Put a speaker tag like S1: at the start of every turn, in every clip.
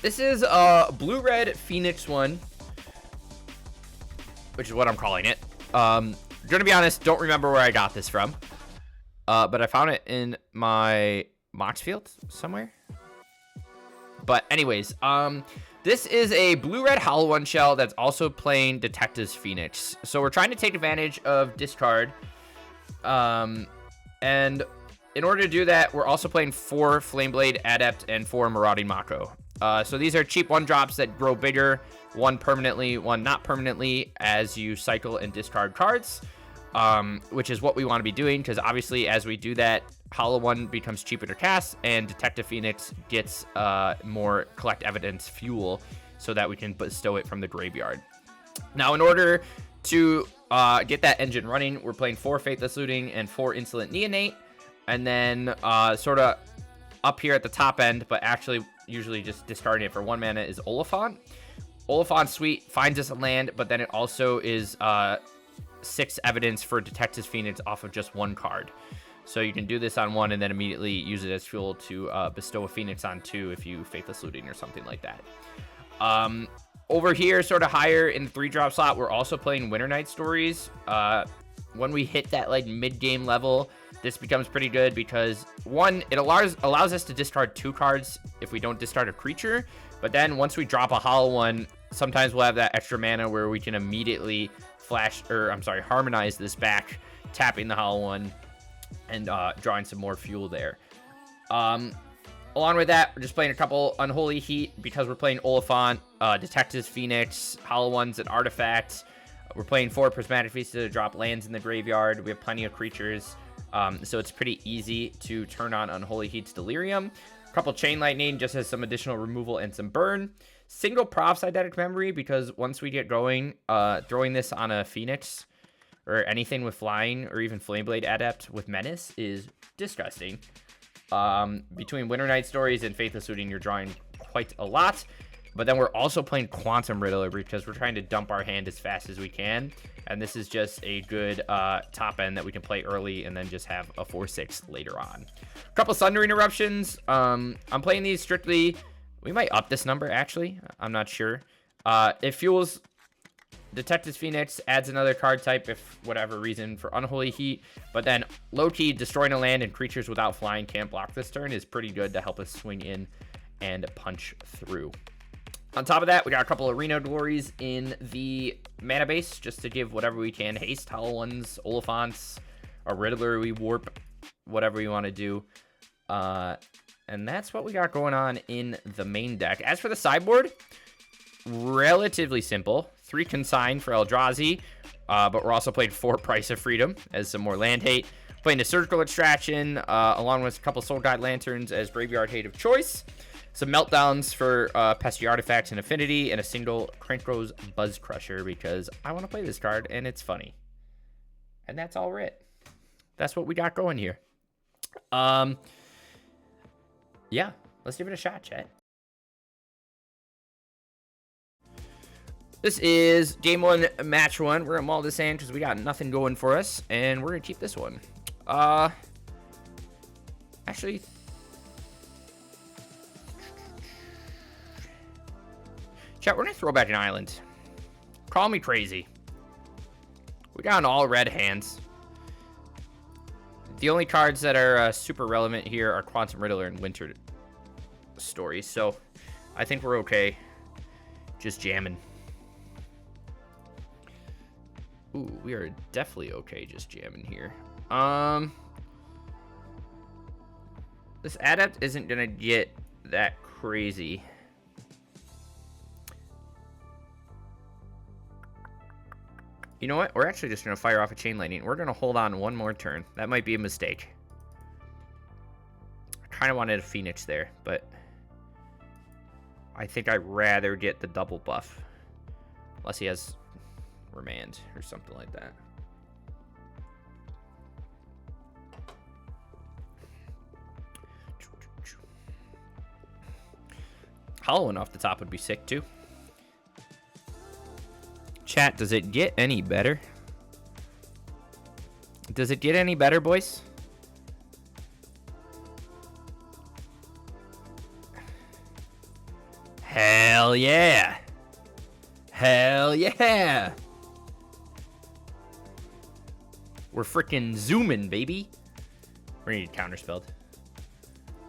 S1: This is a blue-red Phoenix one, which is what I'm calling it. Gonna be honest, don't remember where I got this from. But I found it in my Mox field somewhere. But anyways, this is a blue-red hollow one shell that's also playing Detective's Phoenix. So we're trying to take advantage of discard. And in order to do that, we're also playing 4 Flameblade Adept and 4 Marauding Mako. So these are cheap 1-drops that grow bigger, one permanently, one not permanently, as you cycle and discard cards, which is what we want to be doing, because obviously as we do that, Hollow 1 becomes cheaper to cast, and Detective Phoenix gets more collect evidence fuel so that we can bestow it from the graveyard. Now, in order to get that engine running, we're playing 4 Faithless Looting and 4 Insolent Neonate, and then sort of up here at the top end, but actually usually just discarding it for 1 mana, is Oliphant. Oliphant's sweet, finds us a land, but then it also is 6 evidence for Detective Phoenix off of just 1 card. So you can do this on 1 and then immediately use it as fuel to bestow a Phoenix on 2 if you Faithless Looting or something like that. Over here, sort of higher in the 3-drop slot, we're also playing Winter Night Stories. When we hit that like mid-game level, this becomes pretty good because 1, it allows us to discard 2 cards if we don't discard a creature. But then once we drop a hollow one, sometimes we'll have that extra mana where we can immediately harmonize this back, tapping the hollow one and drawing some more fuel there. Along with that, we're just playing a couple Unholy Heat because we're playing Oliphant, Detective's Phoenix, Hollow Ones, and Artifacts. We're playing 4 Prismatic Feast to drop lands in the graveyard. We have plenty of creatures, so it's pretty easy to turn on Unholy Heat's Delirium. A couple Chain Lightning just has some additional removal and some burn. Single Proph's Eidetic Memory, because once we get going, throwing this on a Phoenix or anything with flying or even Flameblade Adept with Menace is disgusting. Between Winter Night Stories and Faithless Looting, you're drawing quite a lot. But then we're also playing Quantum Riddler because we're trying to dump our hand as fast as we can. And this is just a good top end that we can play early and then just have a 4/6 later on. A couple Sundering Eruptions. I'm playing these strictly. We might up this number, actually. I'm not sure. It fuels Detective's Phoenix, adds another card type if whatever reason for Unholy Heat. But then low-key, destroying a land and creatures without flying can't block this turn is pretty good to help us swing in and punch through. On top of that, we got a couple Arena Glories in the mana base just to give whatever we can. Haste, Hollow Ones, Oliphants, a Riddler, we warp, whatever we want to do. And that's what we got going on in the main deck. As for the sideboard, relatively simple. 3 Consign for Eldrazi, but we're also playing 4 Price of Freedom as some more land hate. Playing a Surgical Extraction, along with a couple Soul Guide Lanterns as graveyard hate of choice. Some Meltdowns for Pesky Artifacts and Affinity, and a single Krenko's Buzz Crusher because I want to play this card and it's funny. And that's all right. That's what we got going here. Yeah, let's give it a shot, chat. This is game 1, match 1. We're gonna maul this in because we got nothing going for us, and we're gonna keep this one. Actually, chat, we're gonna throw back an island. Call me crazy. We got an all red hands. The only cards that are super relevant here are Quantum Riddler and Winter Stories, so I think we're okay just jamming. Ooh, we are definitely okay just jamming here. This Adept isn't gonna get that crazy. You know what? We're actually just going to fire off a Chain Lightning. We're going to hold on 1 more turn. That might be a mistake. I kind of wanted a Phoenix there, but I think I'd rather get the double buff. Unless he has Remand or something like that. Hollowing off the top would be sick too. Chat, does it get any better? Does it get any better, boys? Hell yeah. Hell yeah. We're freaking zooming, baby. We're gonna need counterspelled.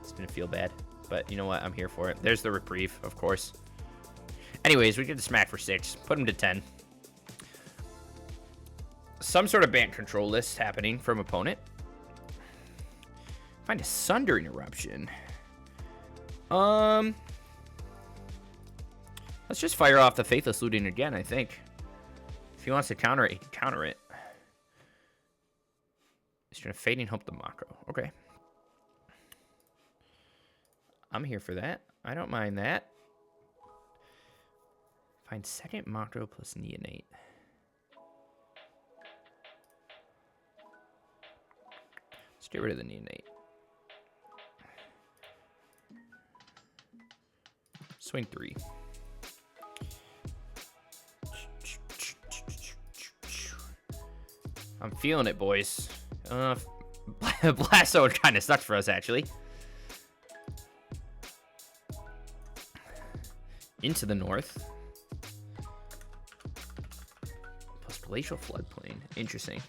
S1: It's gonna feel bad, but you know what? I'm here for it. There's the reprieve, of course. Anyways, we get the smack for 6. Put him to 10. Some sort of band control list happening from opponent. Find a Sundering Eruption. Let's just fire off the Faithless Looting again, I think. If he wants to counter it, he can counter it. He's trying to Fading Hope the Macro. Okay. I'm here for that. I don't mind that. Find second Macro plus Neonate. Let's get rid of the Neonate. Swing 3. I'm feeling it, boys. Blast Zone kind of sucks for us, actually. Into the north. Plus Glacial Floodplain. Interesting.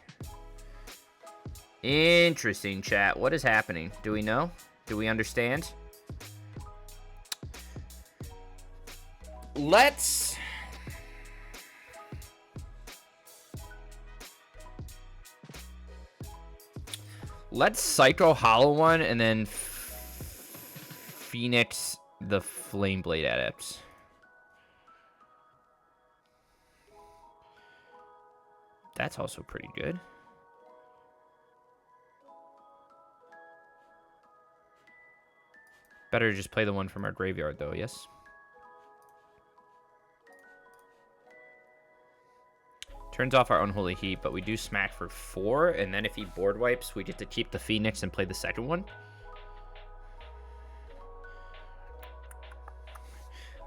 S1: Interesting, chat. What is happening? Do we know? Do we understand? Let's Psycho Hollow one and then Phoenix the Flame Blade Adepts. That's also pretty good. Better just play the one from our graveyard though, yes? Turns off our Unholy Heat, but we do smack for 4, and then if he board wipes, we get to keep the Phoenix and play the second one.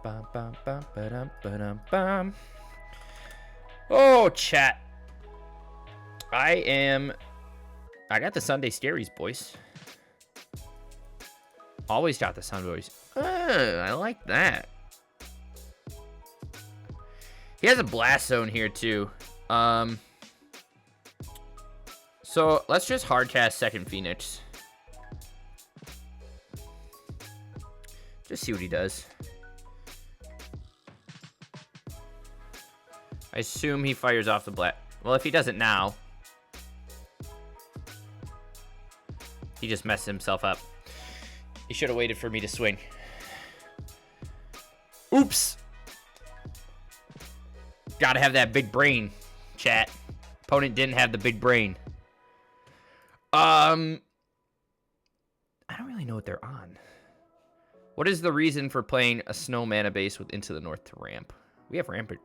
S1: Bum, bum, bum, ba-dum, ba-dum, bum. Oh, chat. I got the Sunday Scaries, boys. Always got the Sun Boys. I like that. He has a Blast Zone here, too. So let's just hardcast second Phoenix. Just see what he does. I assume he fires off the black. Well, if he doesn't now, he just messed himself up. He should have waited for me to swing. Oops. Gotta have that big brain, chat. Opponent didn't have the big brain. I don't really know what they're on. What is the reason for playing a snow mana base with Into the North to ramp? We have rampant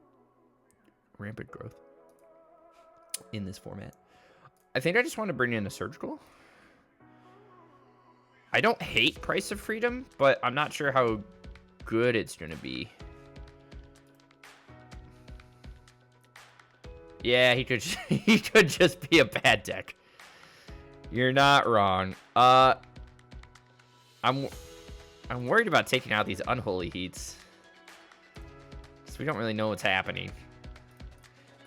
S1: growth in this format. I think I just want to bring in a surgical. I don't hate Price of Freedom, but I'm not sure how good it's going to be. Yeah, he could he could just be a bad deck. You're not wrong. I'm worried about taking out these Unholy Heats. So we don't really know what's happening.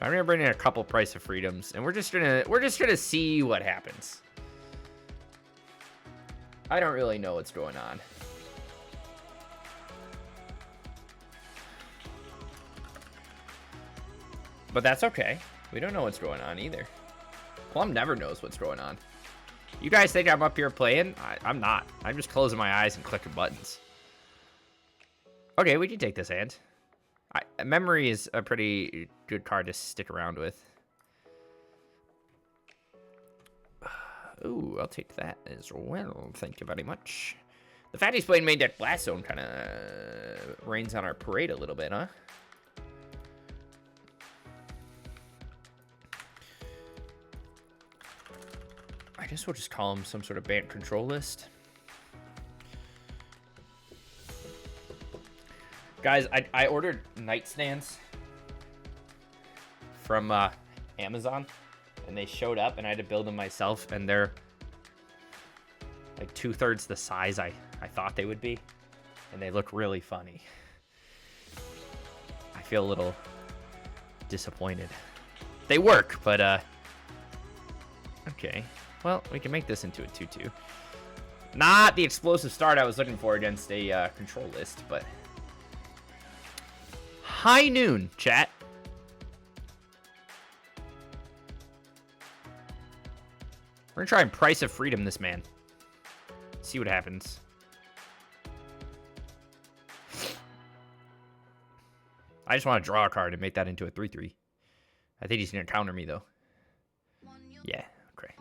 S1: I'm gonna bring in a couple Price of Freedoms, and we're just gonna see what happens. I don't really know what's going on. But that's okay. We don't know what's going on either. Plum never knows what's going on. You guys think I'm up here playing? I'm not. I'm just closing my eyes and clicking buttons. Okay, we can take this hand. Memory is a pretty good card to stick around with. Ooh, I'll take that as well. Thank you very much. The fact he's playing main deck Blast Zone kind of rains on our parade a little bit, huh? I guess we'll just call him some sort of band control list. Guys, I ordered nightstands from Amazon, and they showed up, and I had to build them myself, and they're like 2/3 the size I thought they would be, and they look really funny. feel a little disappointed. They work, but okay. Well, we can make this into a 2-2. Not the explosive start I was looking for against a control list, but high noon, chat. We're gonna try and Price of Freedom this man. See what happens. I just want to draw a card and make that into a 3-3. I think he's gonna counter me though. Yeah, okay.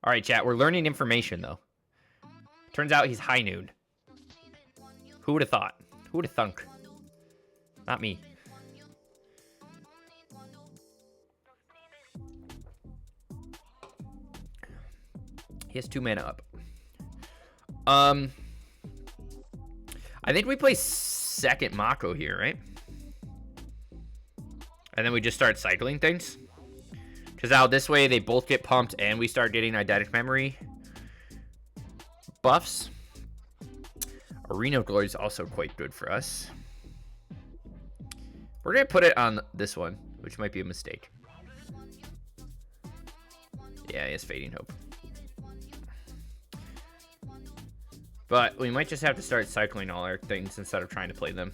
S1: All right, chat. We're learning information though. Turns out he's high noon. Who would have thought? Who would have thunk? Not me. He has 2 mana up. I think we play second Mako here, right? And then we just start cycling things. Because now this way they both get pumped and we start getting eidetic memory buffs. Arena of Glory is also quite good for us. We're going to put it on this one, which might be a mistake. Yeah, he has Fading Hope. But we might just have to start cycling all our things instead of trying to play them.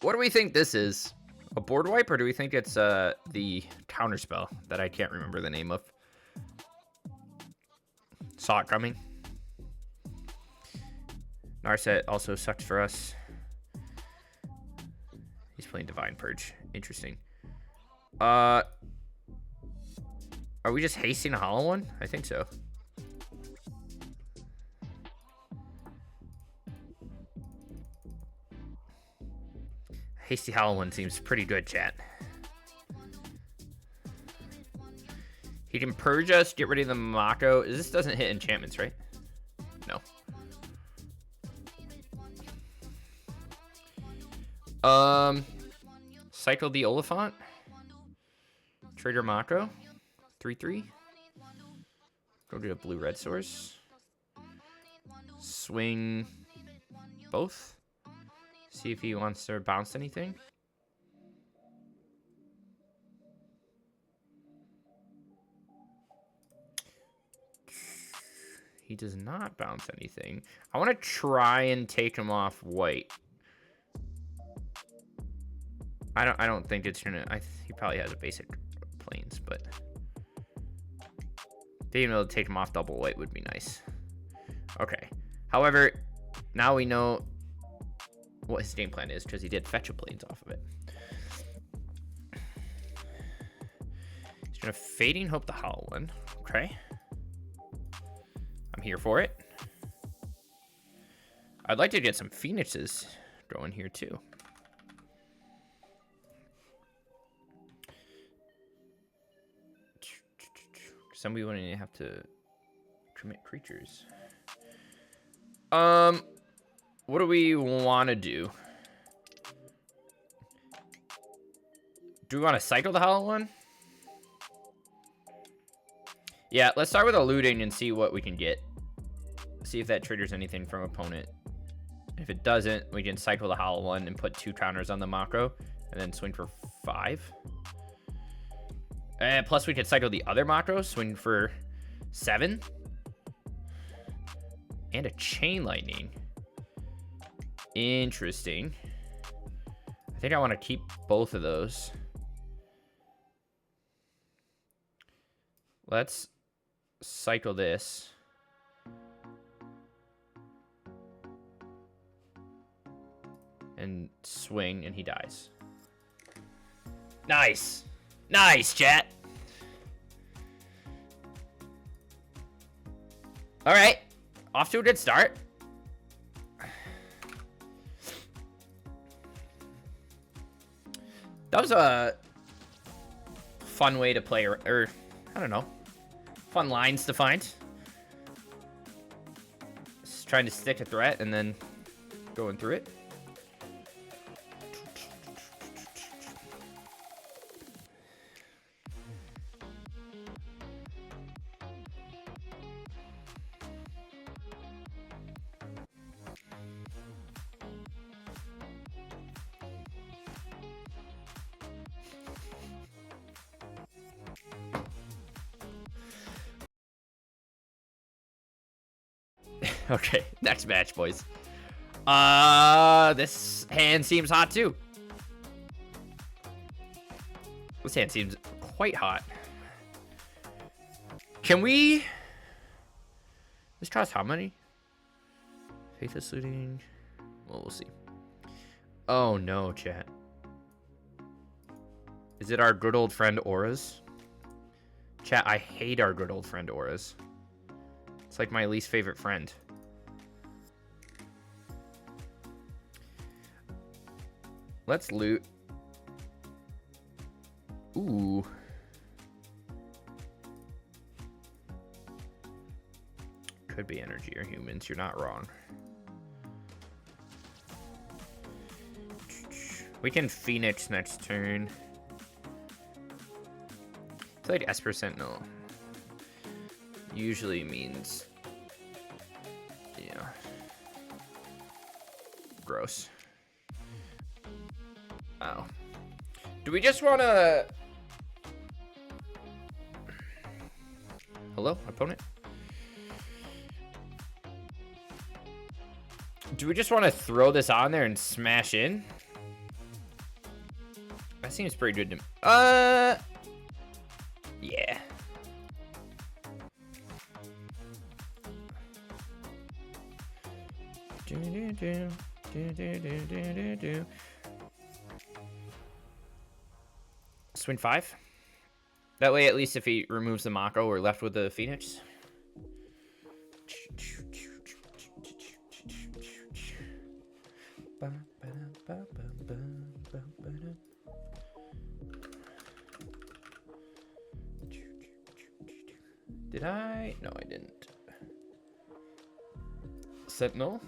S1: What do we think this is? A board wipe, or do we think it's the counterspell that I can't remember the name of? Saw it coming. Narset also sucks for us. He's playing Divine Purge. Interesting. Are we just hasting a hollow one? I think so. Hasty hollow one seems pretty good, chat. He can purge us, get rid of the Mako. This doesn't hit enchantments, right? No. Cycle the Oliphant. Trigger Mako. 3-3. Go to a blue-red source. Swing both. See if he wants to bounce anything. He does not bounce anything. I want to try and take him off white. I don't think it's gonna. He probably has a basic planes, but being able to take him off double white would be nice. Okay. However, now we know what his game plan is because he did fetch a planes off of it. He's gonna Fading Hope the hollow one. Okay. I'm here for it. I'd like to get some Phoenixes going here too. Somebody wouldn't have to commit creatures. What do we want to do? Do we want to cycle the hollow one? Yeah, let's start with a looting and see what we can get. See if that triggers anything from opponent. If it doesn't, we can cycle the hollow one and put 2 counters on the Mako, and then swing for 5. And plus we could cycle the other Mako, swing for 7. And a Chain Lightning. Interesting. I think I want to keep both of those. Let's cycle this. And swing, and he dies. Nice. Nice, chat. All right. Off to a good start. That was a fun way to play, or I don't know, fun lines to find. Just trying to stick a threat and then going through it. Okay, next match, boys. This hand seems hot too. This hand seems quite hot. Can we... This costs how many? Faithless looting. Well, we'll see. Oh no, chat. Is it our good old friend Auras? Chat, I hate our good old friend Auras. It's like my least favorite friend. Let's loot. Ooh. Could be energy or humans. You're not wrong. We can Phoenix next turn. I feel like Esper Sentinel usually means, yeah, gross. Oh. Do we just want to... Hello, opponent? Do we just want to throw this on there and smash in? That seems pretty good to me. Yeah. Swing 5. That way, at least if he removes the Mako, we're left with the Phoenix. Did I? No, I didn't. Sentinel.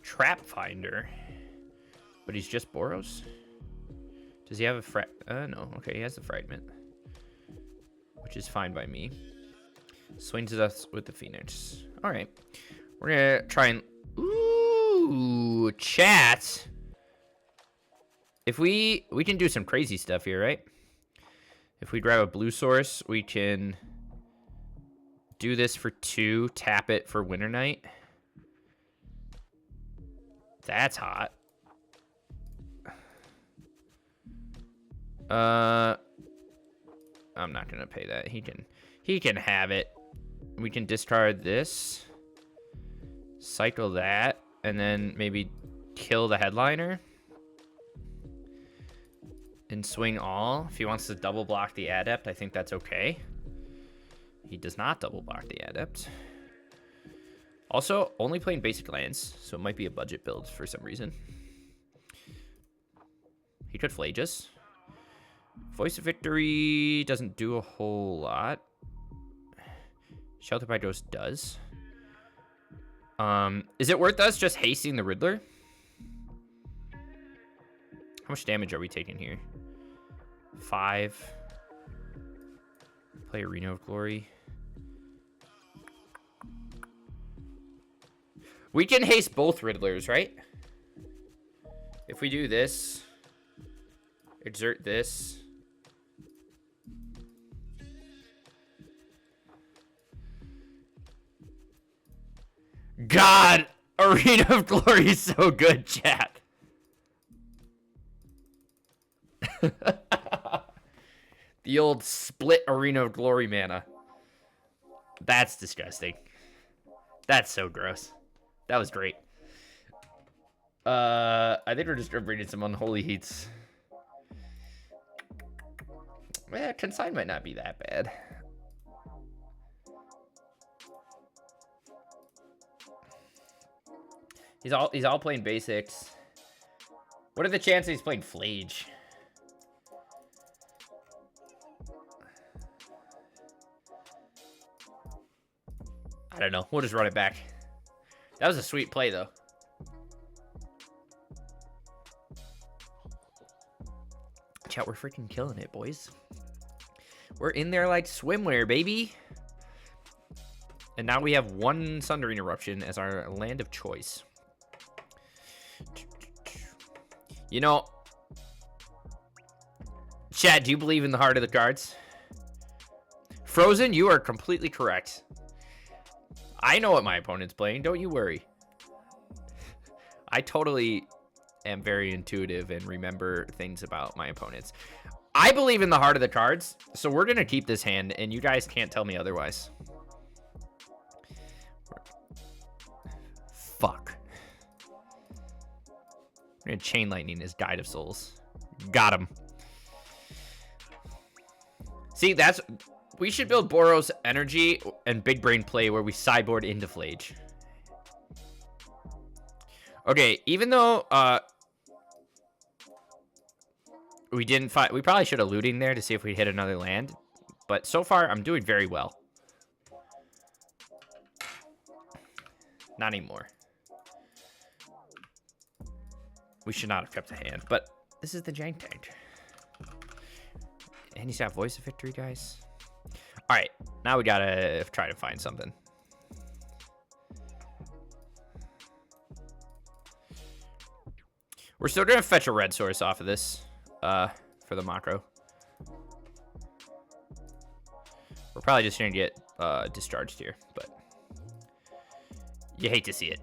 S1: Trap Finder. But he's just Boros? Does he have a no. Okay, he has a fragment. Which is fine by me. Swings us with the Phoenix. Alright. We're gonna try and... Ooh, chat. If we can do some crazy stuff here, right? If we grab a blue source, we can do this for 2, tap it for Winter Night. That's hot. I'm not gonna pay that. He can have it. We can discard this, cycle that, and then maybe kill the headliner and swing all. If he wants to double block the adept, I think that's okay. He does not double block the adept. Also, only playing basic lands, so it might be a budget build for some reason. He could Flage us. Voice of Victory doesn't do a whole lot. Shelter by Ghost does. Is it worth us just hasting the Riddler? How much damage are we taking here? 5. Play Arena of Glory. We can haste both Riddlers, right? If we do this, exert this. God, Arena of Glory is so good, chat. The old split Arena of Glory mana. That's disgusting. That's so gross. That was great. I think we're just bringing some unholy heats. Yeah, Consign might not be that bad. He's all playing basics. What are the chances he's playing Flage? I don't know. We'll just run it back. That was a sweet play, though. Chat, we're freaking killing it, boys. We're in there like swimwear, baby. And now we have 1 Sundering Eruption as our land of choice. You know, chat, do you believe in the heart of the cards? Frozen, you are completely correct. I know what my opponent's playing. Don't you worry. I totally am very intuitive and remember things about my opponents. I believe in the heart of the cards, so we're going to keep this hand, and you guys can't tell me otherwise. Fuck. We're going to Chain Lightning his Guide of Souls. Got him. See, that's... We should build Boros Energy and Big Brain Play where we sideboard into Flage. Okay, even though we didn't fight, we probably should have looting there to see if we hit another land. But so far, I'm doing very well. Not anymore. We should not have kept a hand, but this is the Jank Tank. And he's got Voice of Victory, guys. All right, now we gotta try to find something. We're still gonna fetch a red source off of this, for the macro. We're probably just gonna get discharged here, but you hate to see it.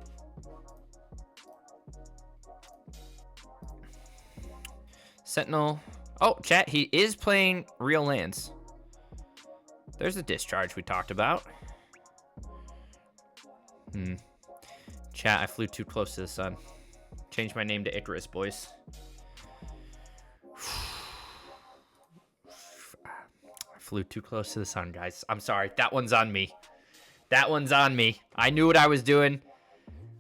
S1: Sentinel. Oh, chat, he is playing real lands. There's the discharge we talked about. Chat, I flew too close to the sun. Change my name to Icarus, boys. I flew too close to the sun, guys. I'm sorry. That one's on me. That one's on me. I knew what I was doing.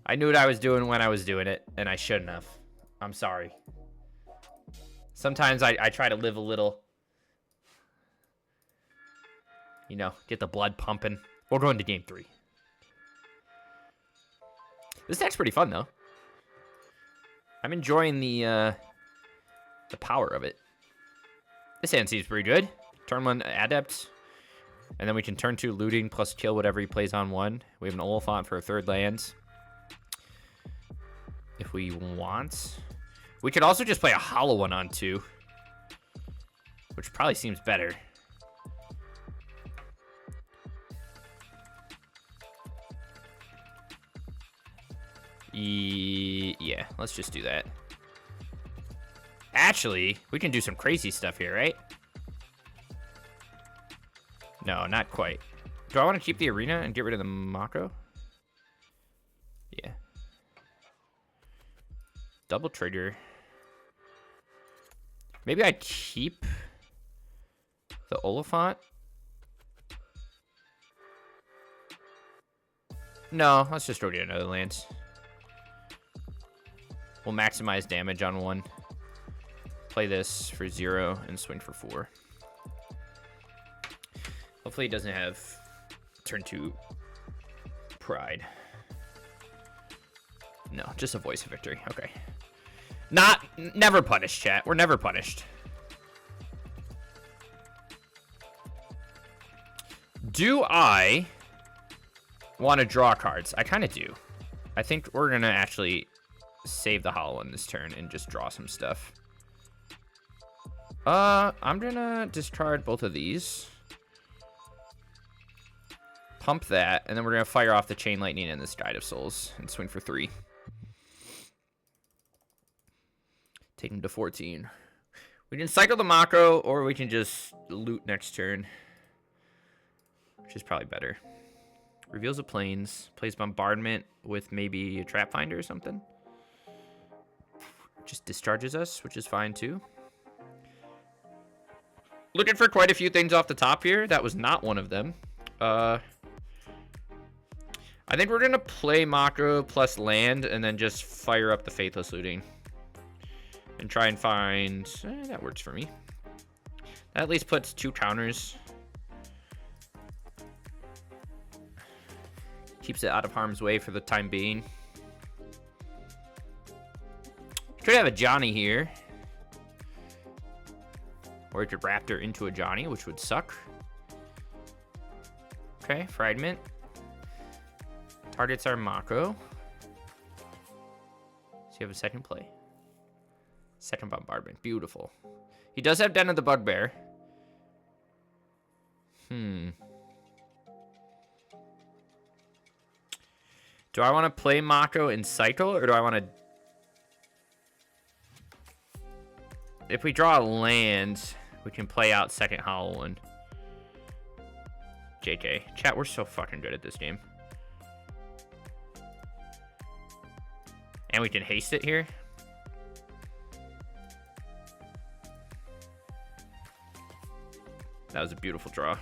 S1: I knew what I was doing when I was doing it, and I shouldn't have. I'm sorry. Sometimes I try to live a little... You know, get the blood pumping. We're going to game 3. This deck's pretty fun, though. I'm enjoying the power of it. This hand seems pretty good. Turn 1 Adept. And then we can turn 2 looting plus kill whatever he plays on 1. We have an Oliphant for a 3rd land. If we want. We could also just play a hollow one on 2. Which probably seems better. Yeah, let's just do that. Actually, we can do some crazy stuff here, right? No, not quite. Do I want to keep the arena and get rid of the Mako? Yeah. Double trigger. Maybe I keep the Oliphant. No, let's just go get another land. We'll maximize damage on 1. Play this for 0 and swing for 4. Hopefully it doesn't have turn 2 Pride. No, just a Voice of Victory. Okay. Never punished, chat. We're never punished. Do I want to draw cards? I kind of do. I think we're going to actually save the hollow one this turn and just draw some stuff. I'm going to discard both of these. Pump that, and then we're going to fire off the Chain Lightning and this Guide of Souls and swing for 3. Take him to 14. We can cycle the Mako, or we can just loot next turn, which is probably better. Reveals the plains, plays Bombardment with maybe a Trap Finder or something. Just discharges us, which is fine too. Looking for quite a few things off the top here. That was not one of them. I think we're going to play Mako plus land and then just fire up the Faithless Looting. And try and find... that works for me. That at least puts 2 counters. Keeps it out of harm's way for the time being. Could have a Johnny here. Or we could Raptor into a Johnny, which would suck. Okay, Fragment. Targets our Mako. So you have a second play. Second Bombardment. Beautiful. He does have Den of the Bugbear. Do I want to play Mako and cycle, or do I want to... If we draw a land, we can play out second hollow one. JK. Chat, we're so fucking good at this game. And we can haste it here. That was a beautiful draw.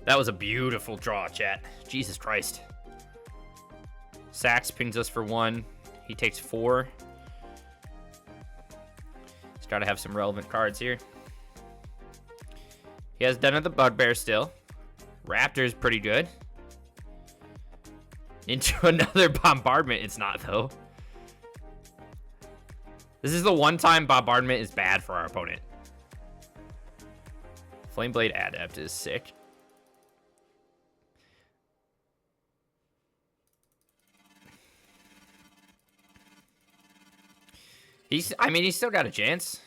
S1: That was a beautiful draw, chat. Jesus Christ. Sax pings us for 1. He takes 4. He's got to have some relevant cards here. He has Den of the Bugbear still. Raptor's pretty good. Into another Bombardment, it's not, though. This is the one time Bombardment is bad for our opponent. Flameblade Adept is sick. I mean, he's still got a chance.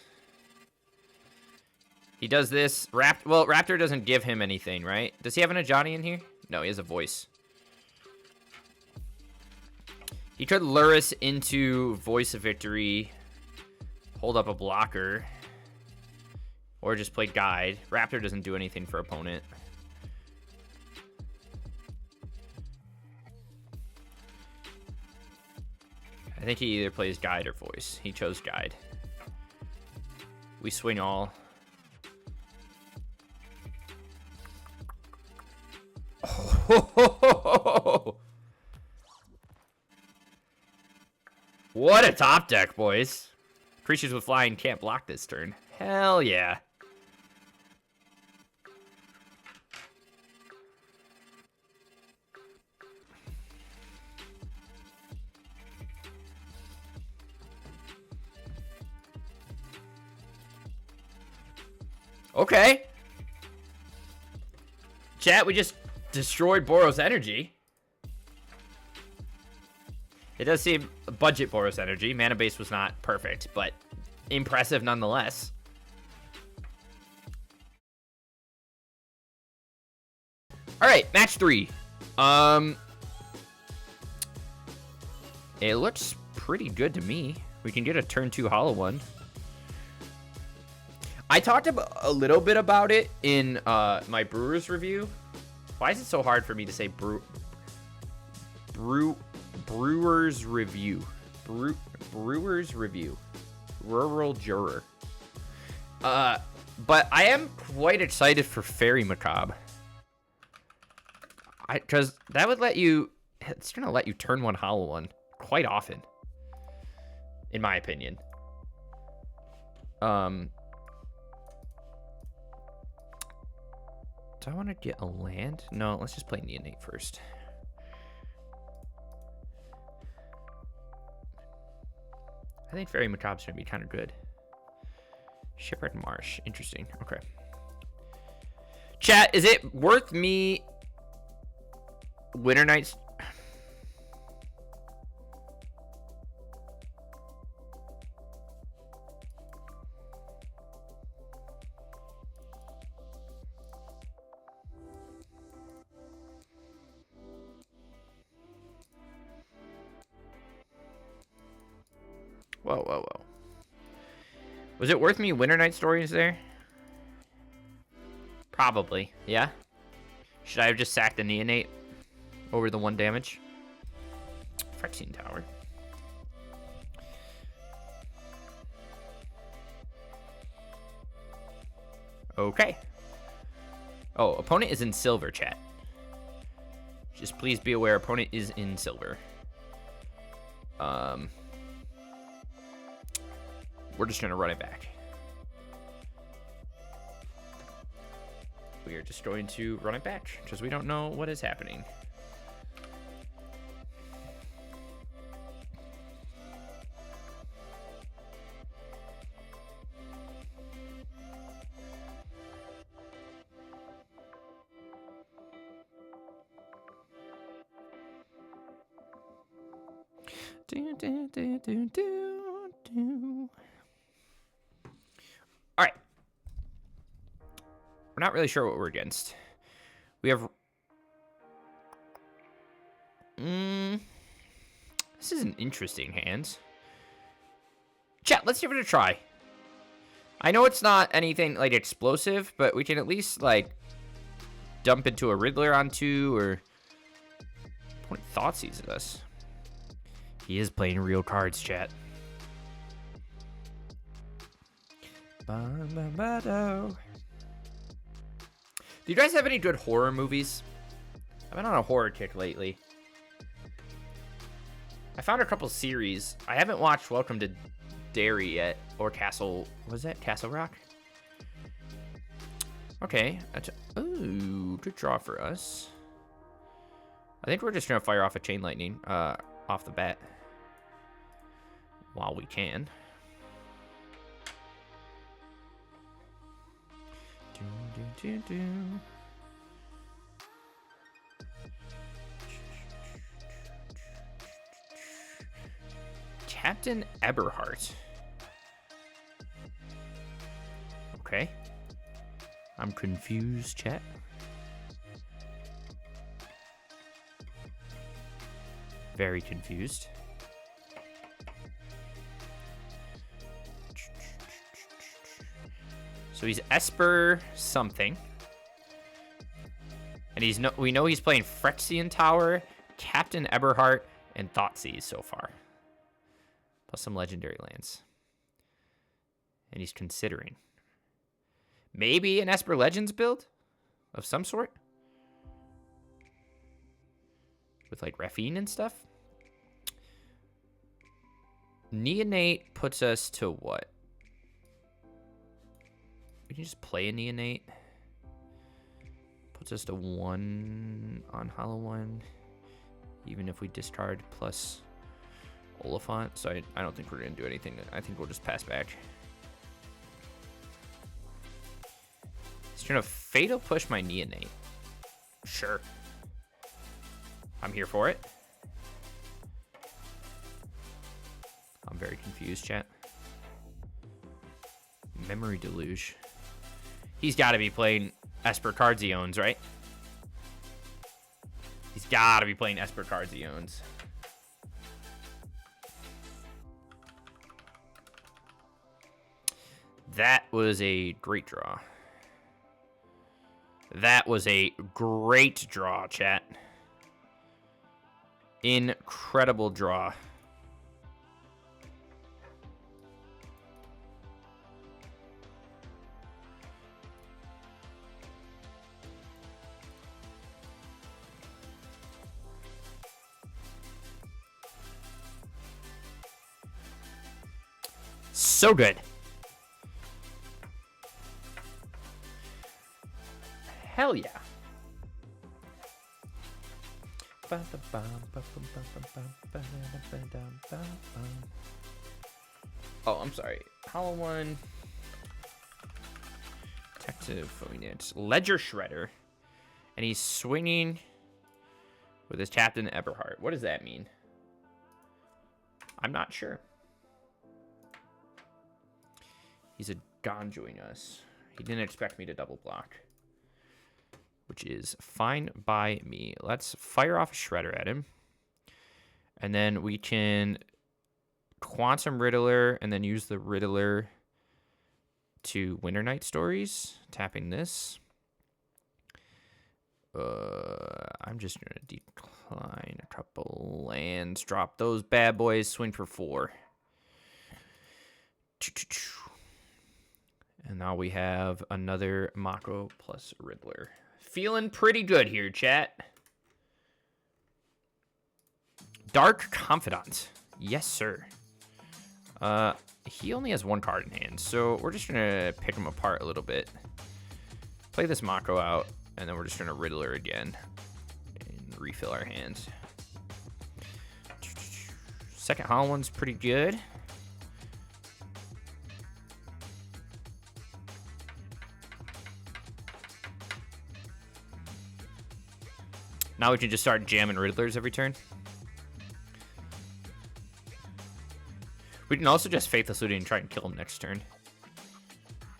S1: He does this. Well, Raptor doesn't give him anything, right? Does he have an Ajani in here? No, he has a voice. He could lure us into Voice of Victory, hold up a blocker, or just play Guide. Raptor doesn't do anything for opponent. I think he either plays Guide or Voice. He chose Guide. We swing all. Oh, what a top deck, boys. Creatures with flying can't block this turn. Hell yeah. Okay. Chat, we just destroyed Boros Energy. It does seem budget Boros Energy. Mana base was not perfect, but impressive nonetheless. All right, match 3. It looks pretty good to me. We can get a turn 2 hollow one. I talked about a little bit about it in my Brewers review. Why is it so hard for me to say Brewers review? Brewers review. Rural Juror. But I am quite excited for Fairy Macabre. Because that would let you... It's going to let you turn 1 hollow one quite often. In my opinion. Do I want to get a land? No, let's just play Neonate first. I think Fairy Macabre's going to be kind of good. Shipwreck Marsh. Interesting. Okay. Chat, is it worth me... Winter Nights... Whoa, whoa, whoa. Was it worth me Winter Night Stories there? Probably, yeah? Should I have just sacked the Neonate over the 1 damage? Phyrexian Tower. Okay. Oh, opponent is in silver, chat. Just please be aware, opponent is in silver. We're just going to run it back. We are just going to run it back because we don't know what is happening. All right. we're not really sure what we're against. We have... This is an interesting hand. Chat, let's give it a try. I know it's not anything, like, explosive, but we can at least, like, dump into a Riddler on 2, or... Point Thoughtseize at us. He is playing real cards, chat. Do you guys have any good horror movies? I've been on a horror kick lately. I found a couple series. I haven't watched Welcome to Derry yet, or Castle... Was that Castle Rock? Okay. Ooh, good draw for us. I think we're just gonna fire off a Chain Lightning off the bat while we can. Captain Eberhart. Okay. I'm confused, chat. Very confused. So he's Esper something. And we know he's playing Phyrexian Tower, Captain Eberhart, and Thoughtseize so far. Plus some legendary lands. And he's considering. Maybe an Esper Legends build of some sort? With like Raffine and stuff? Neonate puts us to what? We can just play a Neonate. Puts us to 1 on Hollow One. Even if we discard plus Oliphant. So I don't think we're going to do anything. I think we'll just pass back. He's going to Fatal Push my Neonate. Sure. I'm here for it. I'm very confused, chat. Memory Deluge. He's got to be playing Esper cards he owns, right? He's got to be playing Esper cards he owns. That was a great draw. That was a great draw, chat. Incredible draw. So good. Hell yeah. Oh, I'm sorry. Hollow One. Detective Phoenix. Ledger Shredder. And he's swinging with his Captain Eberhart. What does that mean? I'm not sure. He's a Gonjoing us. He didn't expect me to double block. Which is fine by me. Let's fire off a Shredder at him. And then we can Quantum Riddler and then use the Riddler to Winter Night Stories. Tapping this. I'm just going to decline a couple lands. Drop those bad boys. Swing for 4. And now we have another Mako plus Riddler. Feeling pretty good here, chat. Dark Confidant. Yes, sir. He only has 1 card in hand, so we're just going to pick him apart a little bit. Play this Mako out, and then we're just going to Riddler again. And refill our hands. Second Hollow One's pretty good. Now we can just start jamming Riddlers every turn. We can also just Faithless Looting and try and kill him next turn.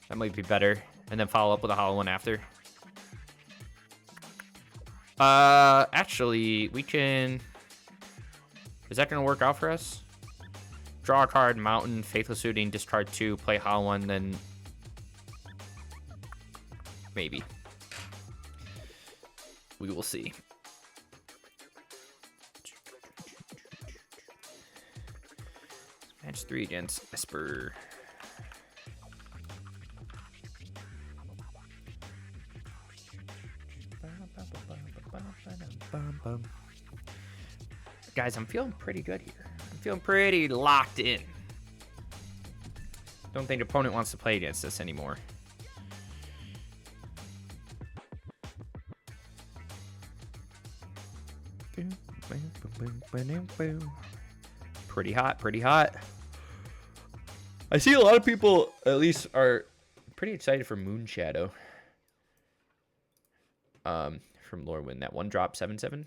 S1: That might be better. and then follow up with a hollow one after. Actually, we can... Is that going to work out for us? Draw a card, Mountain, Faithless Looting, discard 2, play hollow one, then... Maybe. We will see. Match 3 against Esper. Guys, I'm feeling pretty good here. I'm feeling pretty locked in. Don't think the opponent wants to play against us anymore. Pretty hot, pretty hot. I see a lot of people, at least, are pretty excited for Moon Shadow. From Lorwyn, that 1-drop 7/7.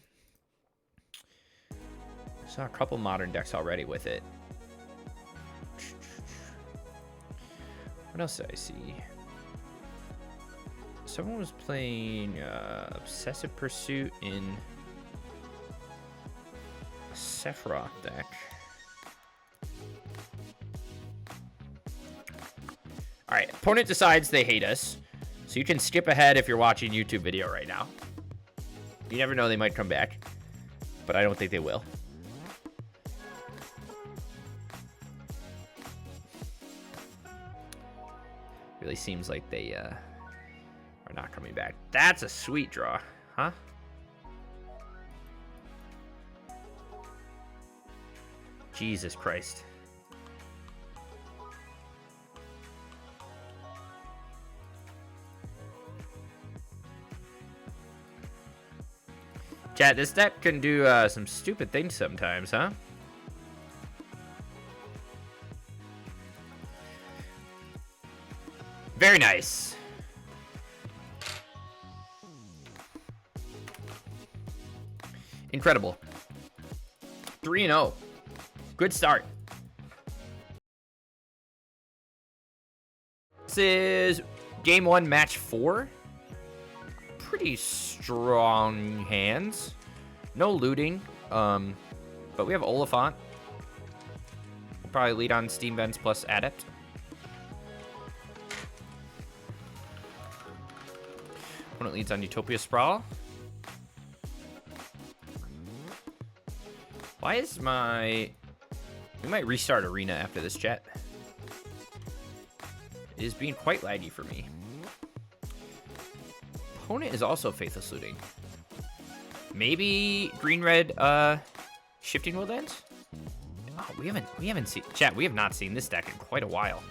S1: Saw a couple modern decks already with it. What else did I see? Someone was playing Obsessive Pursuit in a Sephiroth deck. Alright, opponent decides they hate us. So you can skip ahead if you're watching YouTube video right now. You never know, they might come back. But I don't think they will. Really seems like they are not coming back. That's a sweet draw, huh? Jesus Christ. Chat, this deck can do some stupid things sometimes, huh? Very nice. Incredible. 3-0. Good start. This is game 1, match 4. Pretty strong hands. No looting. But we have Oliphant. We'll probably lead on Steam Vents plus Adept. Opponent leads on Utopia Sprawl. Why is my... We might restart Arena after this, chat. It is being quite laggy for me. Opponent is also Faithless Looting. Maybe green-red Shifting Woodlands? Oh, we haven't seen... Chat, we have not seen this deck in quite a while.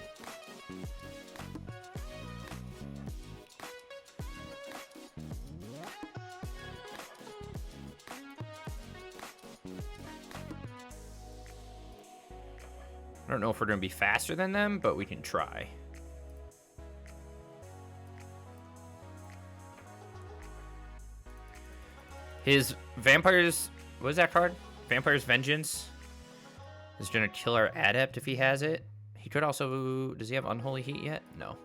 S1: I don't know if we're going to be faster than them, but we can try. His Vampires... What is that card? Vampire's Vengeance is going to kill our Adept if he has it. He could also... Does he have Unholy Heat yet? No.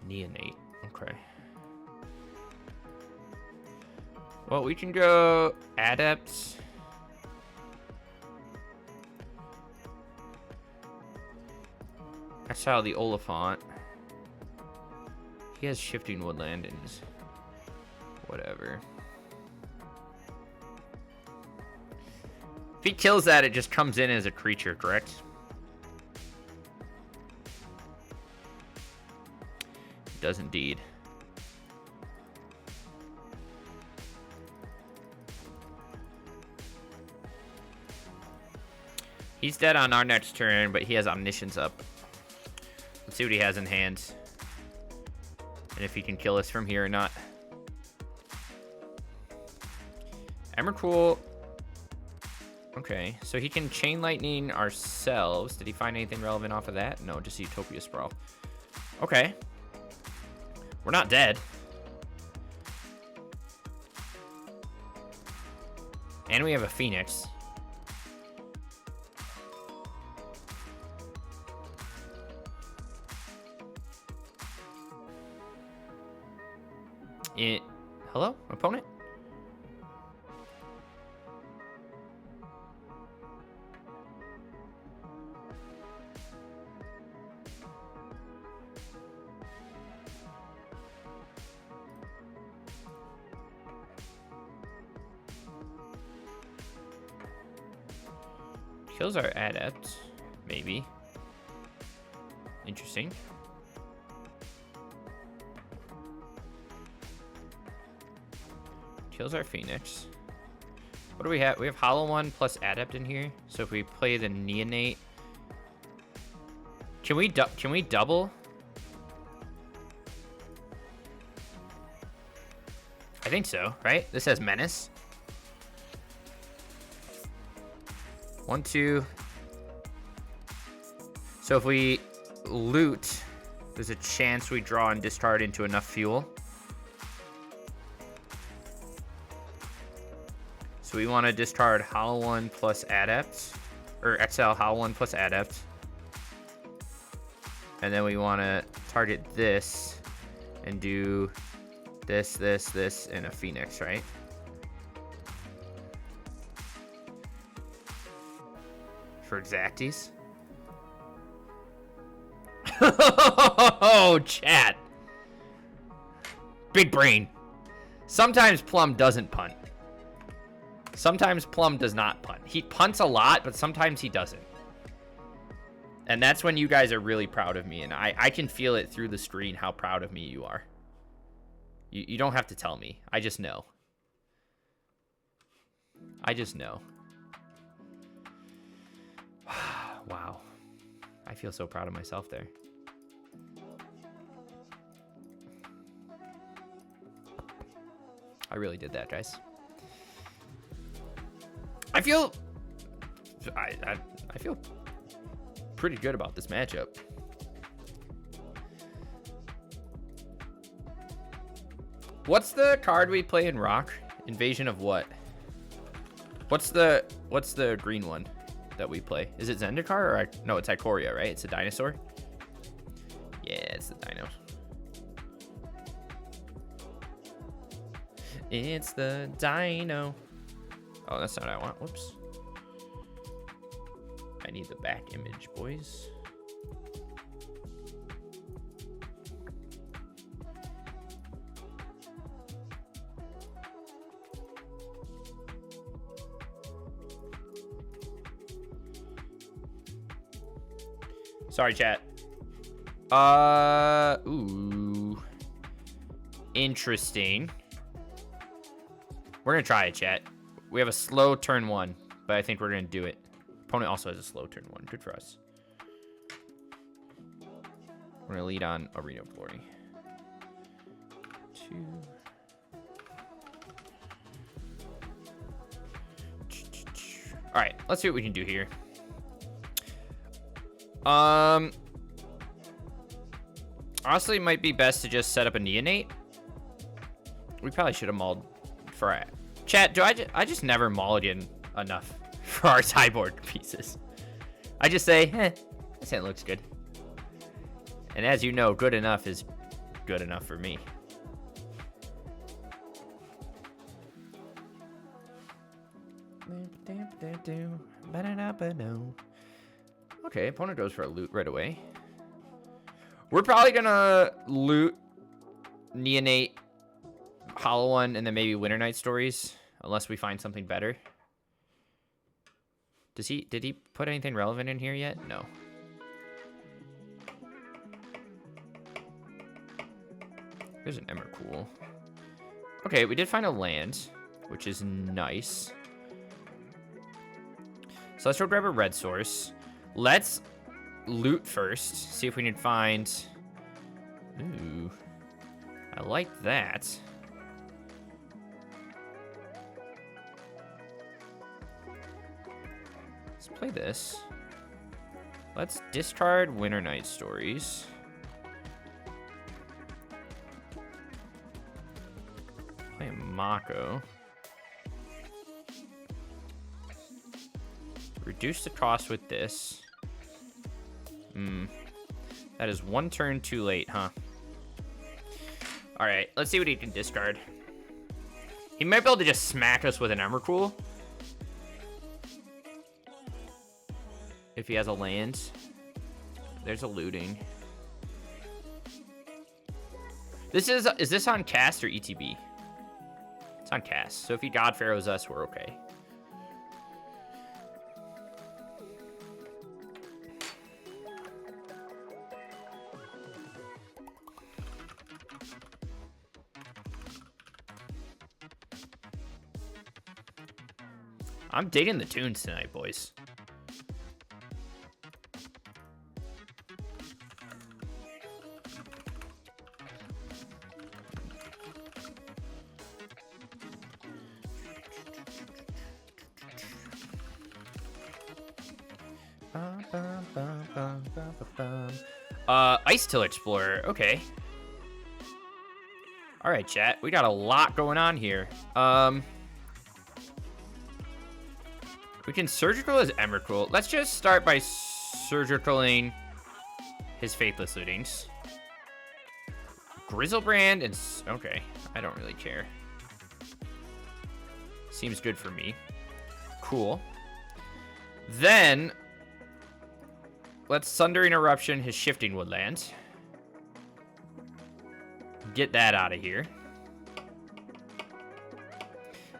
S1: Neonate. Okay. Well, we can go Adepts. Exile the Oliphant. He has Shifting Woodland and whatever. If he kills that, it just comes in as a creature, correct? It does indeed. He's dead on our next turn, but he has Omniscience up. Let's see what he has in hand. And if he can kill us from here or not. Emrakul. Okay, so he can Chain Lightning ourselves. Did he find anything relevant off of that? No, just Utopia Sprawl. Okay. We're not dead. And we have a Phoenix. Hello, opponent? Kills our adept, maybe. Interesting. Kills our Phoenix. What do we have? We have Hollow One plus Adept in here. So if we play the Neonate, can we double? I think so, right? This has Menace. 1, 2. So if we loot, there's a chance we draw and discard into enough fuel. So we want to discard Hollow One plus Adept, or exile Hollow One plus Adept. And then we want to target this and do this, and a Phoenix, right? For exacties. Oh, chat. Big brain. Sometimes Plum doesn't punt. Sometimes Plum does not punt. He punts a lot, but sometimes he doesn't. And that's when you guys are really proud of me. And I can feel it through the screen how proud of me you are. You don't have to tell me. I just know. I just know. Wow. I feel so proud of myself there. I really did that, guys. I feel pretty good about this matchup. What's the card we play in Rock? Invasion of what? What's the green one that we play? Is it Zendikar or no, it's Ikoria, right? It's a dinosaur. Yeah, it's the dino. It's the dino. Oh, that's not what I want. Whoops. I need the back image, boys. Sorry, chat. Ooh. Interesting. We're gonna try it, chat. We have a slow turn 1, but I think we're gonna do it. Opponent also has a slow turn 1. Good for us. We're gonna lead on Arena of Glory. 2. All right, let's see what we can do here. Honestly, it might be best to just set up a Neonate. We probably should have mauled for it. Chat, I just never mulligan enough for our sideboard pieces. I just say, this hand looks good. And as you know, good enough is good enough for me. Okay, opponent goes for a loot right away. We're probably gonna loot Neonate, Hollow One, and then maybe Winter Night Stories, unless we find something better. Did he put anything relevant in here yet? No. There's an Emmercool. Okay, we did find a land, which is nice. So let's go grab a red source. Let's loot first. See if we can find... Ooh. I like that. Let's play this. Let's discard Winter Night Stories. Play a Mako. Reduce the cost with this. That is one turn too late, huh? All right, let's see what he can discard. He might be able to just smack us with an Emrakul. If he has a land. There's a looting. Is this on cast or ETB? It's on cast. So if he God Pharaohs us, we're okay. I'm digging the tunes tonight, boys. Ice Till Explorer. Okay. All right, chat. We got a lot going on here. We can surgical his Emrakul. Let's just start by surgicaling his Faithless Lootings. Grizzlebrand and... Okay, I don't really care. Seems good for me. Cool. Then, let's Sundering Eruption his Shifting Woodland. Get that out of here.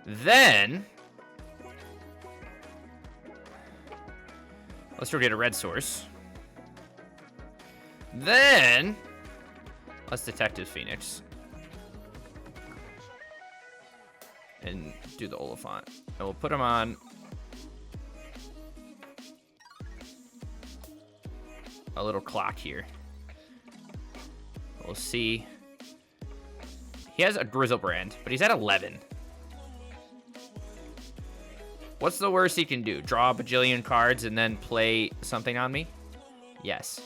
S1: Then... let's go get a red source. Then, let's Detective Phoenix. And do the Oliphant. And we'll put him on a little clock here. We'll see. He has a Grizzlebrand, but he's at 11. What's the worst he can do? Draw a bajillion cards and then play something on me? Yes.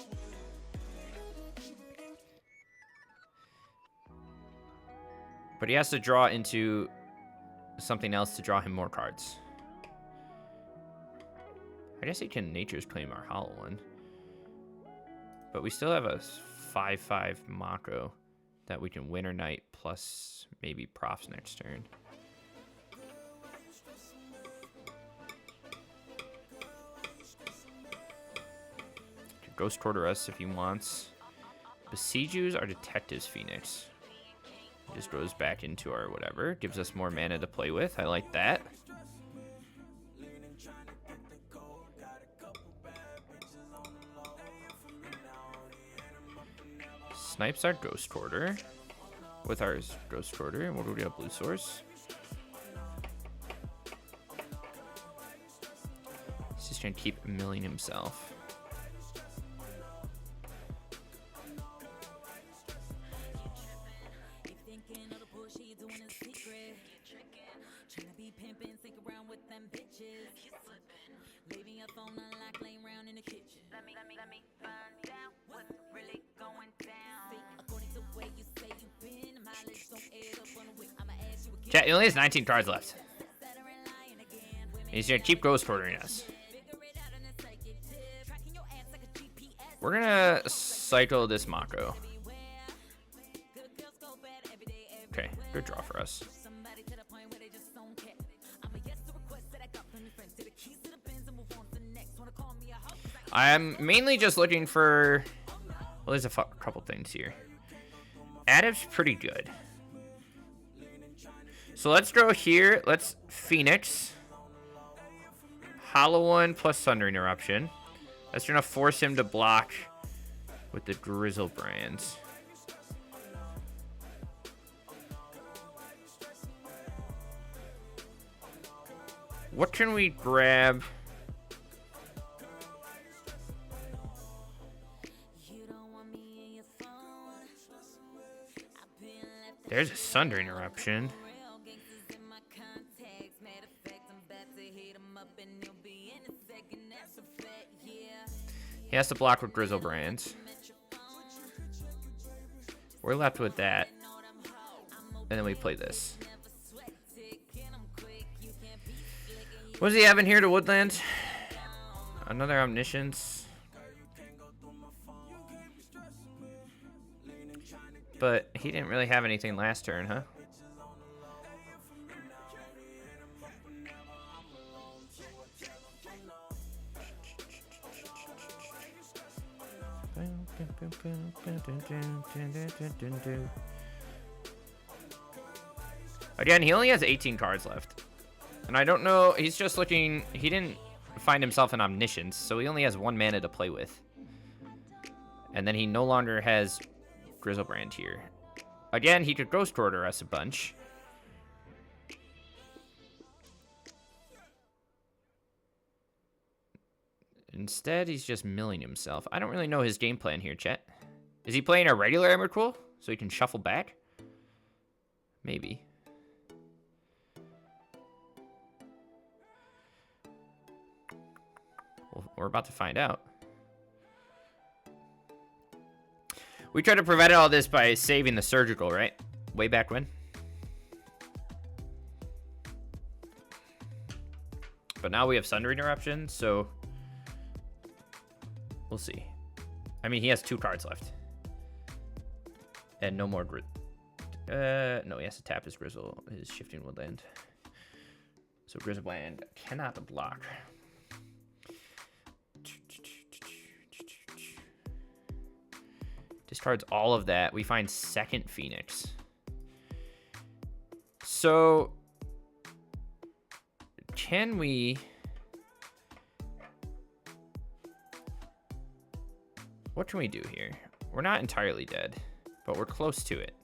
S1: But he has to draw into something else to draw him more cards. I guess he can Nature's Claim our Hollow one. But we still have a 5/5 Mako that we can Winter Night plus maybe Profs next turn. Ghost Quarter us if he wants. Besieges our Detective's Phoenix. Just goes back into our whatever. Gives us more mana to play with. I like that. Snipes our Ghost Quarter. With our Ghost Quarter. And what do we have? Blue Source. He's just trying to keep milling himself. Chat, he only has 19 cards left. He's gonna keep Ghost Quartering us. We're gonna cycle this Mako. Okay, good draw for us. I'm mainly just looking for... well, there's a couple things here. Adam's pretty good. So let's go here. Let's Phoenix. Hollow one plus Sundering Eruption. That's going to force him to block with the Grizzlebrands. What can we grab? There's a Sundering Eruption. He has to block with Grizzlebrands. We're left with that. And then we play this. What does he have in here to Woodland? Another Omniscience. but he didn't really have anything last turn, huh? Again, he only has 18 cards left. And I don't know, he's just looking, he didn't find himself an Omniscience, so he only has 1 mana to play with. And then he no longer has Grizzlebrand here. Again, he could Ghost Order us a bunch. Instead, he's just milling himself. I don't really know his game plan here, chat. Is he playing a regular Emrakul so he can shuffle back? Maybe. Well, we're about to find out. We tried to prevent all this by saving the Surgical, right? Way back when. But now we have Sundering Eruption, so we'll see. I mean, he has 2 cards left. And no more no, he has to tap his Shifting Woodland. So Grizzlebrand cannot block. Discards all of that. We find second Phoenix. So can we... What can we do here? We're not entirely dead, but we're close to it.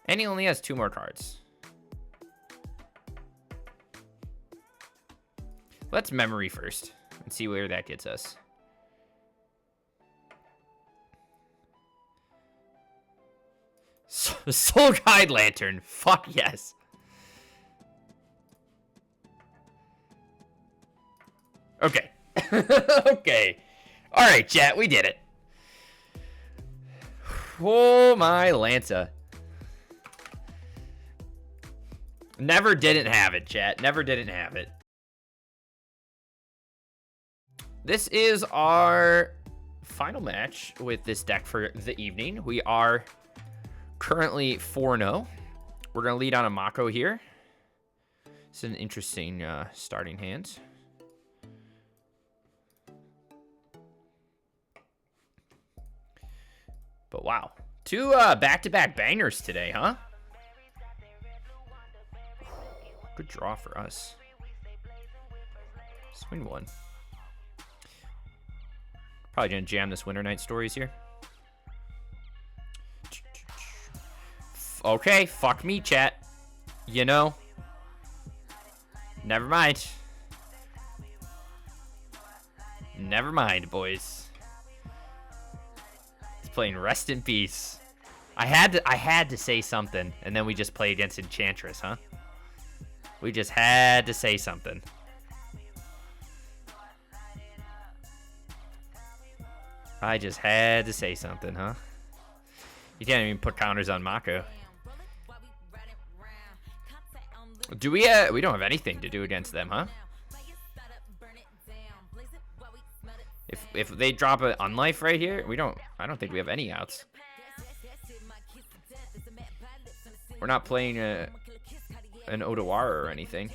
S1: And he only has 2 more cards. Let's memory first and see where that gets us. Soul Guide Lantern. Fuck yes. Okay. Okay. All right, chat. We did it. Oh, my Lanta. Never didn't have it, chat. Never didn't have it. This is our final match with this deck for the evening. We are currently 4-0. We're going to lead on a Mako here. It's an interesting starting hand. But wow. 2 back-to-back bangers today, huh? Good draw for us. Swing 1. Probably going to jam this Winter Night Stories here. Okay, fuck me, chat. You know. Never mind. Never mind, boys. He's playing Rest in Peace. I had to say something, and then we just play against Enchantress, huh? We just had to say something. I just had to say something, huh? You can't even put counters on Mako. Do we don't have anything to do against them, huh? If they drop an Unlife right here, I don't think we have any outs. We're not playing an Odawara or anything.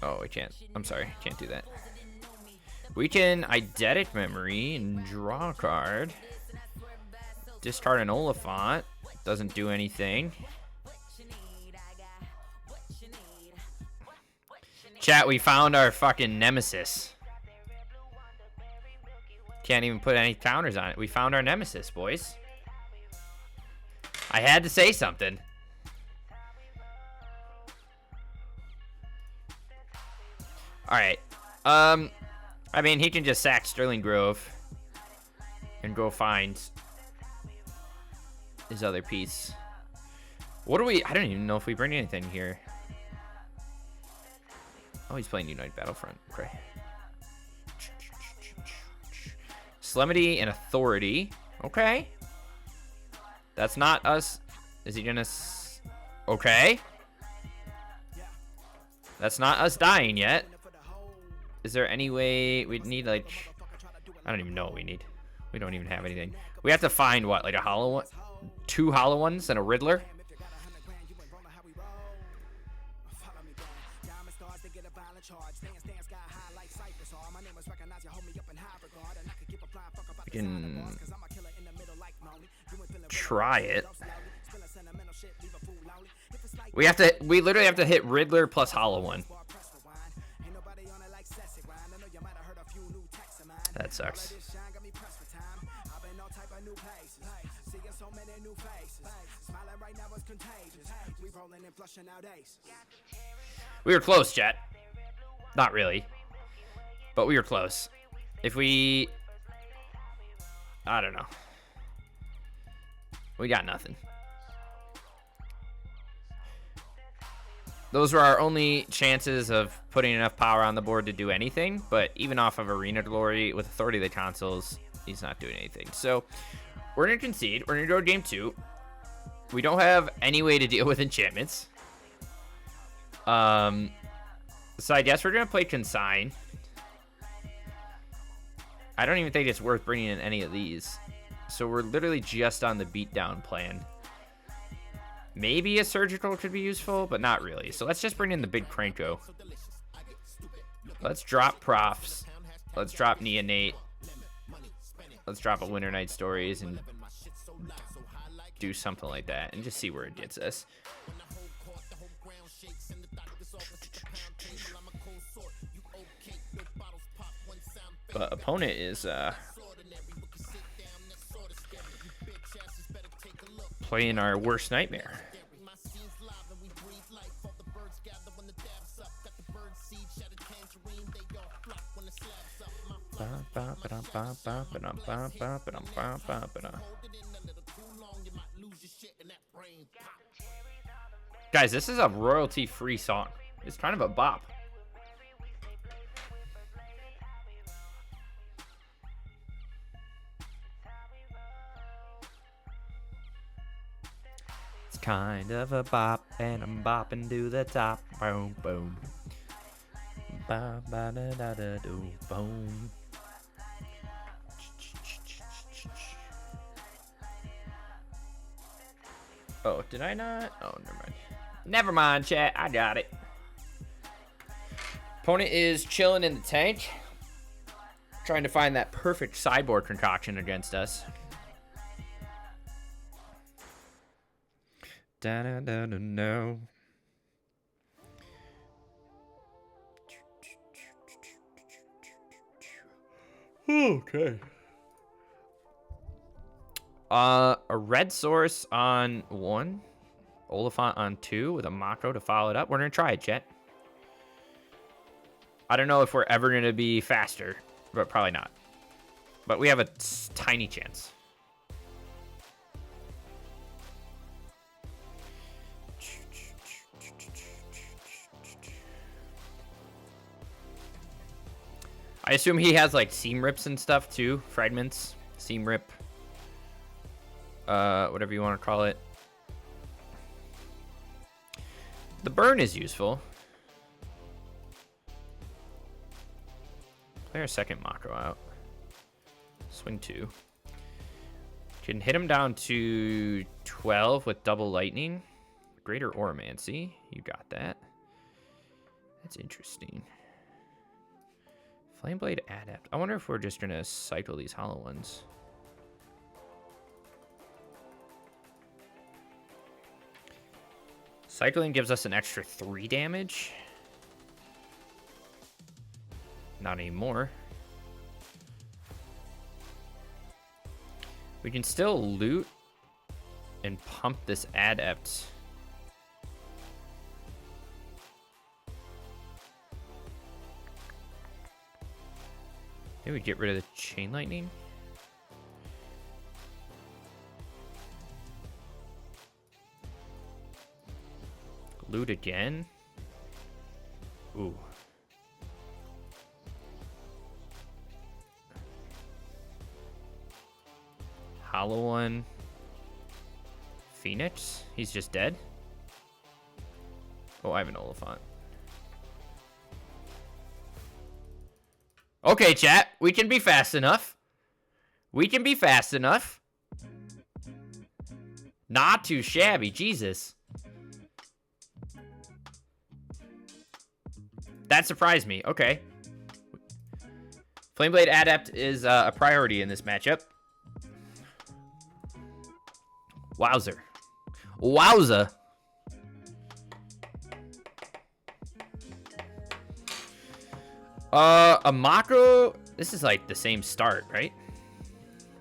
S1: Oh, I can't. I'm sorry. Can't do that. We can Eidetic Memory and draw a card. Discard an Oliphant. Doesn't do anything. Chat, we found our fucking nemesis. Can't even put any counters on it. We found our nemesis, boys. I had to say something. Alright. I mean, he can just sack Sterling Grove and go find his other piece. What do we... I don't even know if we bring anything here. Oh, he's playing United Battlefront. Okay. Solemnity and Authority. Okay. That's not us. Is he gonna... Okay. That's not us dying yet. Is there any way we'd need, like... I don't even know what we need. We don't even have anything. We have to find, what, like a hollow one? 2 hollow ones and a Riddler? We can try it. We literally have to hit Riddler plus hollow one. That sucks. We were close, chat. Not really. But we were close. If we... I don't know. We got nothing. Those were our only chances of putting enough power on the board to do anything, but even off of Arena Glory with Authority of the Consoles, he's not doing anything. So we're going to concede. We're going to go to game 2. We don't have any way to deal with enchantments. So I guess we're going to play Consign. I don't even think it's worth bringing in any of these. So we're literally just on the beatdown plan. Maybe a surgical could be useful, but not really. So let's just bring in the big Cranko. Let's drop Profs. Let's drop Neonate. Let's drop a Winter Night Stories and do something like that and just see where it gets us. But opponent is playing our worst nightmare. Guys, this is a royalty-free song. It's kind of a bop. It's kind of a bop, and I'm bopping to the top. Boom, boom. Ba ba da da da do boom. Oh, did I not? Oh, never mind. Never mind, chat. I got it. Opponent is chilling in the tank, trying to find that perfect sideboard concoction against us. Da da da da no. Okay. A red source on 1, Oliphant on 2 with a Mako to follow it up. We're gonna try it, chat. I don't know if we're ever gonna be faster, but probably not. But we have a tiny chance. I assume he has like seam rips and stuff too. Fragments, seam rip, whatever you want to call it. The burn is useful. Play our second Mako out. Swing 2. Can hit him down to 12 with double lightning. Greater Oromancy. You got that. That's interesting. Flameblade Adept. I wonder if we're just going to cycle these hollow ones. Cycling gives us an extra 3 damage. Not anymore. We can still loot and pump this Adept. Maybe we get rid of the Chain Lightning. Loot again. Ooh. Hollow one. Phoenix? He's just dead? Oh, I have an Oliphant. Okay, chat. We can be fast enough. We can be fast enough. Not too shabby. Jesus. That surprised me. Okay. Flameblade Adept is a priority in this matchup. Wowzer. Wowza. A Mako. This is like the same start, right?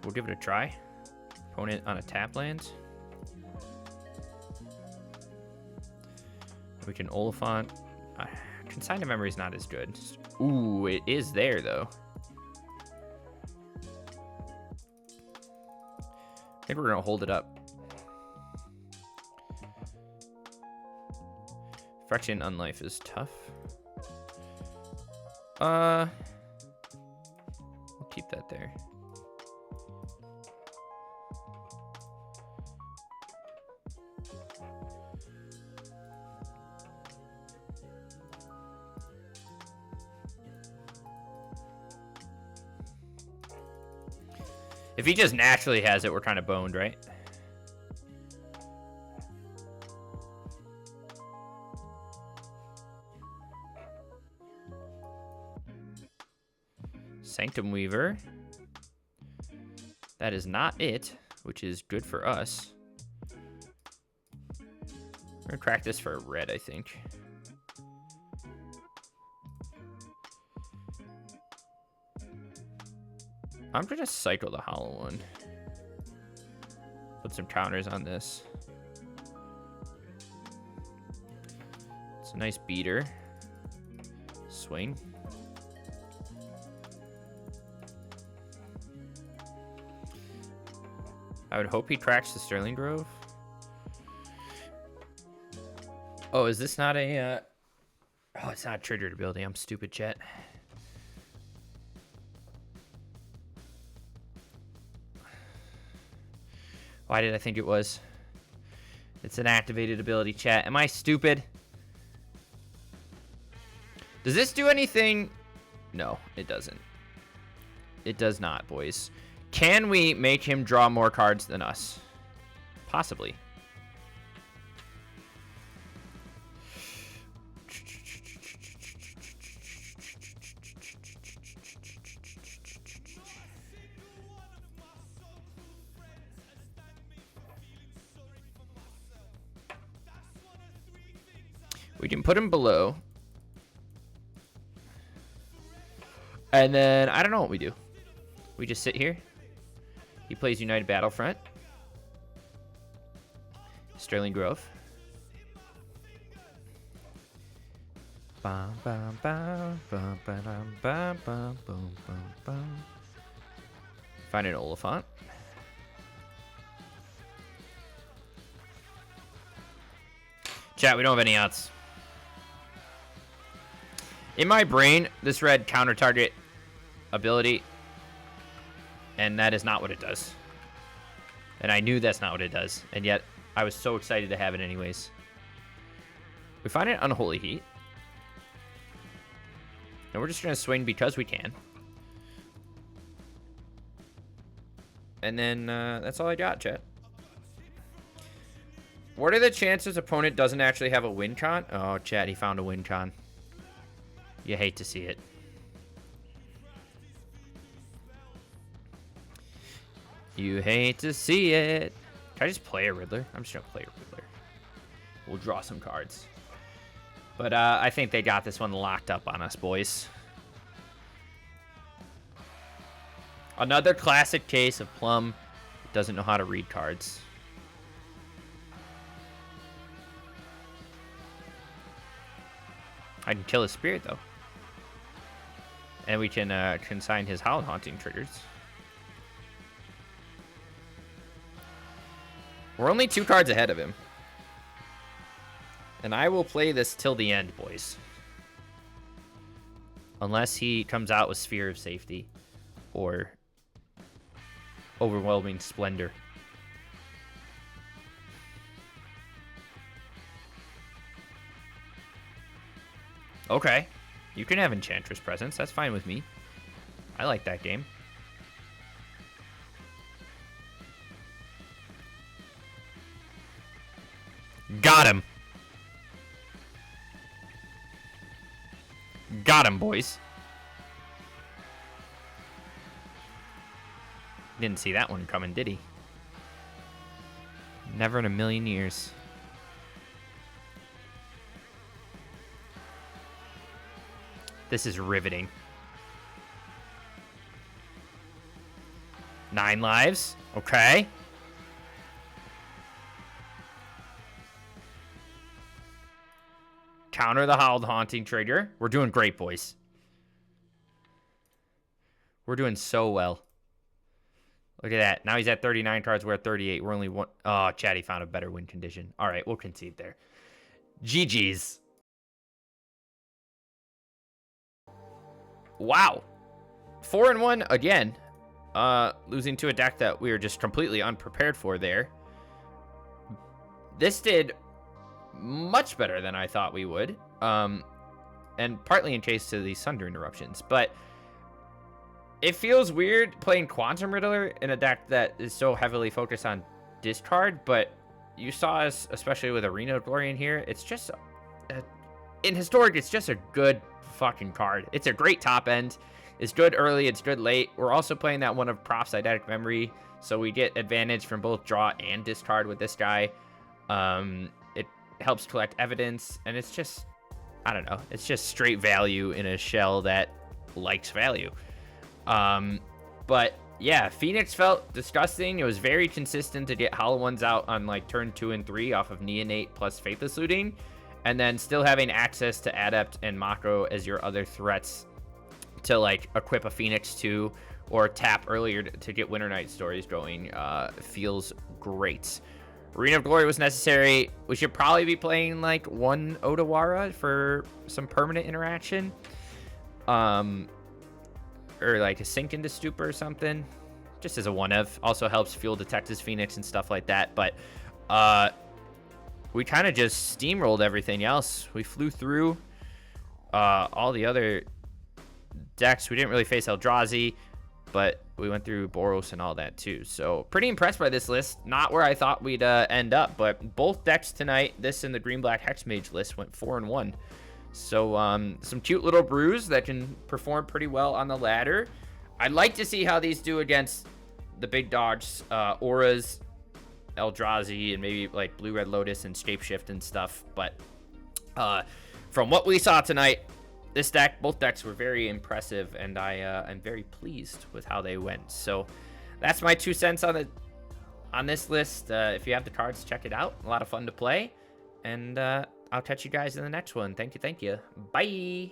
S1: We'll give it a try. Opponent on a tap land. We can Oliphant. Consign to Memory is not as good. Ooh, it is there, though. I think we're going to hold it up. Fraction Unlife is tough. We'll keep that there. If he just naturally has it, we're kind of boned, right? Sanctum Weaver. That is not it, which is good for us. We're gonna crack this for a red, I think. I'm gonna cycle the hollow one. Put some counters on this. It's a nice beater. Swing. I would hope he tracks the Sterling Grove. Oh, is this not a... Oh, it's not a triggered ability. I'm stupid, chat. Why did I think it was? It's an activated ability, chat. Am I stupid? Does this do anything? No, it doesn't. It does not, boys. Can we make him draw more cards than us? Possibly. We can put him below. And then, I don't know what we do. We just sit here. He plays United Battlefront. Sterling Grove. Bum, bum, bum, bum, bum, bum, bum, bum, bum. Find an Oliphant. Chat, we don't have any outs. In my brain, this red counter target ability, and that is not what it does. And I knew that's not what it does, and yet I was so excited to have it anyways. We find an Unholy Heat. And we're just going to swing because we can. And then that's all I got, chat. What are the chances opponent doesn't actually have a win con? Oh, chat, he found a win con. You hate to see it. You hate to see it. Can I just play a Riddler? I'm just going to play a Riddler. We'll draw some cards. But I think they got this one locked up on us, boys. Another classic case of Plum doesn't know how to read cards. I can kill his spirit, though. And we can consign his Howl Haunting triggers. We're only 2 cards ahead of him. And I will play this till the end, boys. Unless he comes out with Sphere of Safety or Overwhelming Splendor. Okay. You can have Enchantress Presence. That's fine with me. I like that game. Got him. Got him, boys. Didn't see that one coming, did he? Never in a million years. This is riveting. 9 lives. Okay. Counter the Howled Haunting trigger. We're doing great, boys. We're doing so well. Look at that. Now he's at 39 cards. We're at 38. We're only one. Oh, Chatty found a better win condition. All right, we'll concede there. GG's. Wow. 4-1 again. Losing to a deck that we were just completely unprepared for there. This did much better than I thought we would. And partly in case to the Sunder interruptions. But it feels weird playing Quantum Riddler in a deck that is so heavily focused on discard, but you saw us, especially with Arena of Glory in here, it's just, in Historic, it's just a good fucking card. It's a great top end. It's good early, it's good late. We're also playing that one of Prof's Eidetic Memory, so we get advantage from both draw and discard with this guy. It helps collect evidence, and it's just, I don't know, it's just straight value in a shell that likes value. But yeah, Phoenix felt disgusting. It was very consistent to get Hollow Ones out on like turn 2 and 3 off of Neonate plus Faithless Looting, and then still having access to Adept and Mako as your other threats to like equip a Phoenix 2 or tap earlier to get Winter Night Stories going feels great. Arena of Glory was necessary. We should probably be playing like one Odawara for some permanent interaction. Or like a Sink into Stupor or something, just as a one of. Also helps fuel Detective's Phoenix and stuff like that. But we kind of just steamrolled everything else. We flew through all the other decks. We didn't really face Eldrazi, but we went through Boros and all that too. So pretty impressed by this list. Not where I thought we'd end up, but both decks tonight, this and the Green-Black Hexmage list, went 4-1. So some cute little brews that can perform pretty well on the ladder. I'd like to see how these do against the big dogs, Auras, Eldrazi, and maybe like Blue-Red Lotus and Shapeshift and stuff. But from what we saw tonight, this deck, both decks were very impressive, and I'm very pleased with how they went. So that's my 2 cents on this list. If you have the cards, check it out. A lot of fun to play, and I'll catch you guys in the next one. Thank you. Bye.